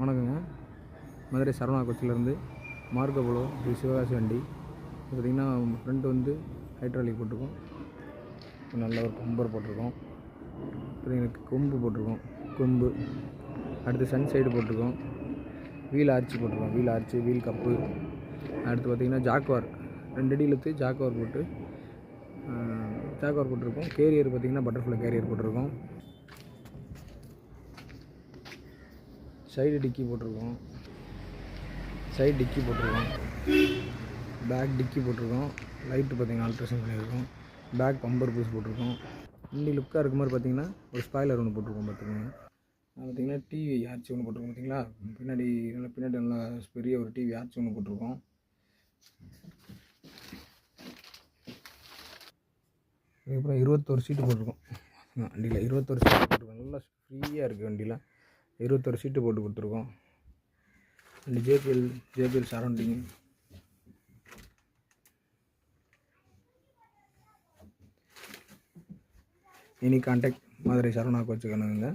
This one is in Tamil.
வணக்கங்க. மதுரை சரவணா கோச்சிலேருந்து மார்க்கோ போலோ இது சிவகாசி வண்டி. பார்த்திங்கன்னா ஃப்ரண்ட் வந்து ஹைட்ராலிக் போட்டிருக்கோம், நல்ல ஒரு பம்பர் போட்டிருக்கோம். அப்புறம் எனக்கு கொம்பு போட்டிருக்கோம், கொம்பு. அடுத்து சன் சைடு போட்டிருக்கோம், வீல் ஆர்ச்சி போட்டிருக்கோம், வீல் ஆர்ச்சி, வீல் கப்பு. அடுத்து பார்த்திங்கன்னா ஜாக்வார் 2 அடி இழுத்து ஜாக்வார் போட்டு ஜாக்வார் போட்டிருக்கோம். கேரியர் பார்த்திங்கன்னா பட்டர்ஃப்ளை கேரியர் போட்டிருக்கோம். சைடு டிக்கி போட்டிருக்கோம், சைடு டிக்கி போட்டிருக்கோம், பேக் டிக்கி போட்டிருக்கோம். லைட்டு பார்த்திங்கன்னா ஆல்ட்ரேஷன் பண்ணியிருக்கோம். பேக் பம்பர் பீஸ் போட்டிருக்கோம். வண்டி லுக்காக இருக்க மாதிரி பார்த்திங்கன்னா ஒரு ஸ்பாய்லர் ஒன்று போட்டிருக்கோம். பார்த்துக்கோங்க, பார்த்திங்கன்னா டிவி ஆர்ச்சி ஒன்று போட்டிருக்கோம். பார்த்திங்களா, பின்னாடி நல்லா பெரிய ஒரு டிவி ஆர்ச்சி ஒன்று போட்டிருக்கோம். அதுக்கப்புறம் 21 சீட்டு போட்டிருக்கோம் வண்டியில். 21 சீட்டு போட்டிருக்கோம், நல்லா ஃப்ரீயாக இருக்குது வண்டியில். 21 சீட்டு போட்டு கொடுத்துருக்கோம். And JBL surrounding. Any contact Madurai Saravana கோச்சுக்கணுங்க.